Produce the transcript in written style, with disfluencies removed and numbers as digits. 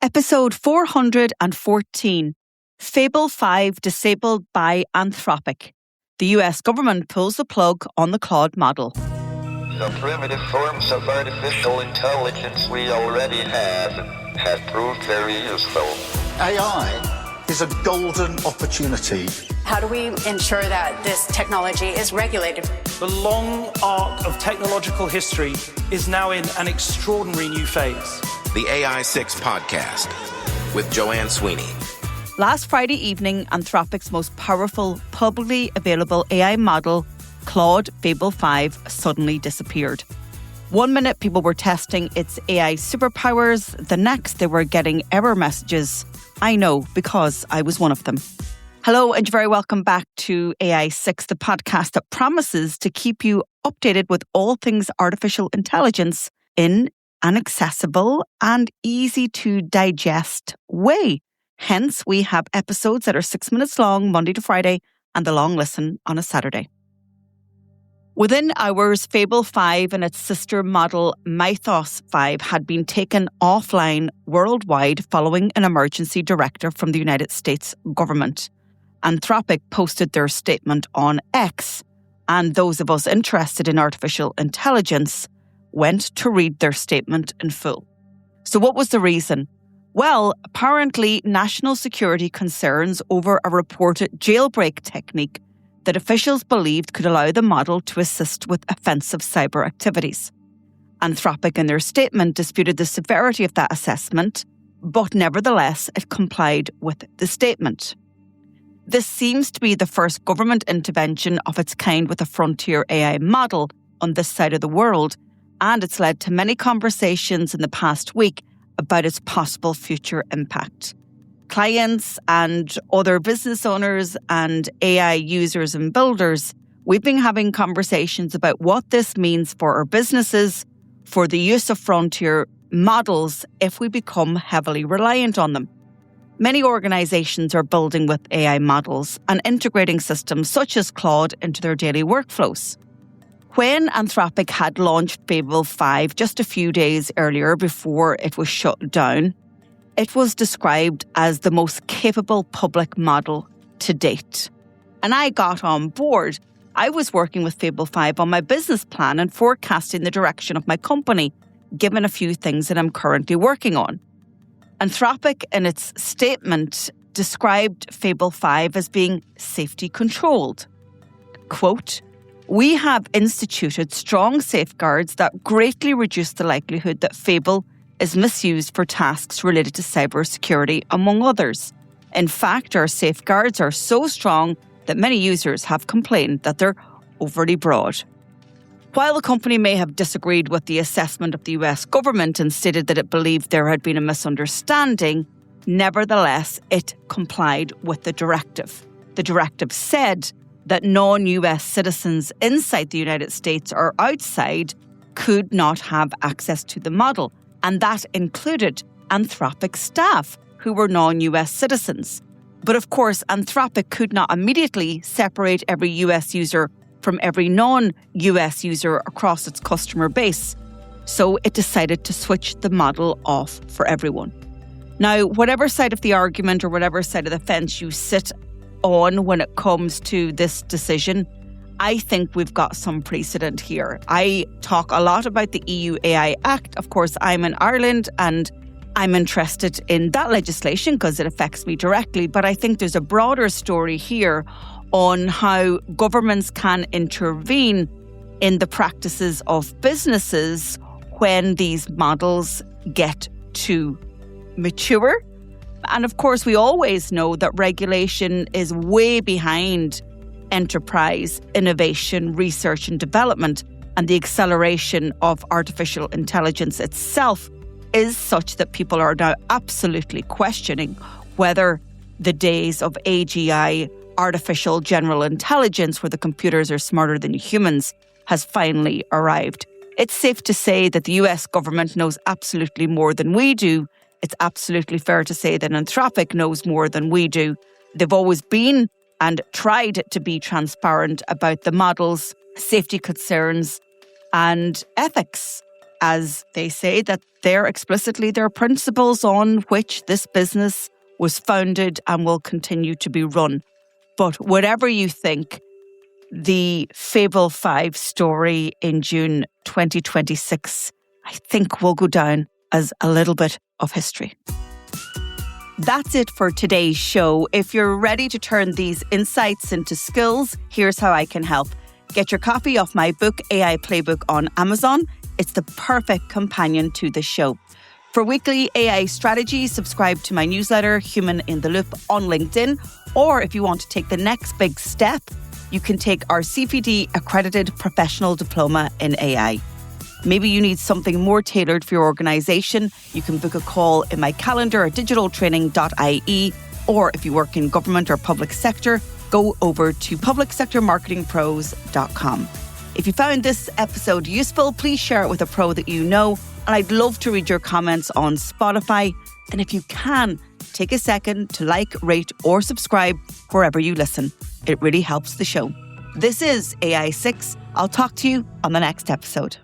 Episode 414, Fable 5 disabled by Anthropic. The US government pulls the plug on the Claude model. The primitive forms of artificial intelligence we already have proved very useful. AI is a golden opportunity. How do we ensure that this technology is regulated? The long arc of technological history is now in an extraordinary new phase. The AI6 podcast with Joanne Sweeney. Last Friday evening, Anthropic's most powerful, publicly available AI model, Claude Fable 5, suddenly disappeared. 1 minute, people were testing its AI superpowers. The next, they were getting error messages. I know, because I was one of them. Hello, and you're very welcome back to AI6, the podcast that promises to keep you updated with all things artificial intelligence in an accessible and easy to digest way. Hence, we have episodes that are 6 minutes long, Monday to Friday, and the long listen on a Saturday. Within hours, Fable 5 and its sister model Mythos 5 had been taken offline worldwide following an emergency directive from the United States government. Anthropic posted their statement on X, and those of us interested in artificial intelligence went to read their statement in full. So what was the reason? Well, apparently national security concerns over a reported jailbreak technique that officials believed could allow the model to assist with offensive cyber activities. Anthropic in their statement disputed the severity of that assessment, but nevertheless it complied with the statement. This seems to be the first government intervention of its kind with a frontier AI model on this side of the world, and it's led to many conversations in the past week about its possible future impact. Clients and other business owners and AI users and builders, we've been having conversations about what this means for our businesses, for the use of frontier models if we become heavily reliant on them. Many organizations are building with AI models and integrating systems such as Claude into their daily workflows. When Anthropic had launched Fable 5 just a few days earlier before it was shut down, it was described as the most capable public model to date. And I got on board. I was working with Fable 5 on my business plan and forecasting the direction of my company, given a few things that I'm currently working on. Anthropic, in its statement, described Fable 5 as being safety controlled. Quote, "We have instituted strong safeguards that greatly reduce the likelihood that Fable is misused for tasks related to cybersecurity, among others. In fact, our safeguards are so strong that many users have complained that they're overly broad." While the company may have disagreed with the assessment of the US government and stated that it believed there had been a misunderstanding, nevertheless, it complied with the directive. The directive said that non-US citizens inside the United States or outside could not have access to the model, and that included Anthropic staff who were non-US citizens. But of course, Anthropic could not immediately separate every US user from every non-US user across its customer base, so it decided to switch the model off for everyone. Now, whatever side of the argument or whatever side of the fence you sit on when it comes to this decision, I think we've got some precedent here. I talk a lot about the EU AI Act. Of course, I'm in Ireland and I'm interested in that legislation because it affects me directly. But I think there's a broader story here on how governments can intervene in the practices of businesses when these models get too mature. And of course, we always know that regulation is way behind enterprise, innovation, research and development, and the acceleration of artificial intelligence itself is such that people are now absolutely questioning whether the days of AGI, artificial general intelligence, where the computers are smarter than humans, has finally arrived. It's safe to say that the US government knows absolutely more than we do. It's absolutely fair to say that Anthropic knows more than we do. They've always been and tried to be transparent about the model's safety concerns and ethics. as they say that they're explicitly their principles on which this business was founded and will continue to be run. But whatever you think, the Fable 5 story in June 2026, I think will go down as a little bit of history. That's it for today's show. If you're ready to turn these insights into skills, here's how I can help. Get your copy of my book, AI Playbook, on Amazon. It's the perfect companion to the show. For weekly AI strategy, subscribe to my newsletter, Human in the Loop, on LinkedIn. Or if you want to take the next big step, you can take our CPD accredited professional diploma in AI. Maybe you need something more tailored for your organisation. You can book a call in my calendar at digitaltraining.ie. Or if you work in government or public sector, go over to publicsectormarketingpros.com. If you found this episode useful, please share it with a pro that you know. And I'd love to read your comments on Spotify. And if you can, take a second to like, rate, or subscribe wherever you listen. It really helps the show. This is AI6. I'll talk to you on the next episode.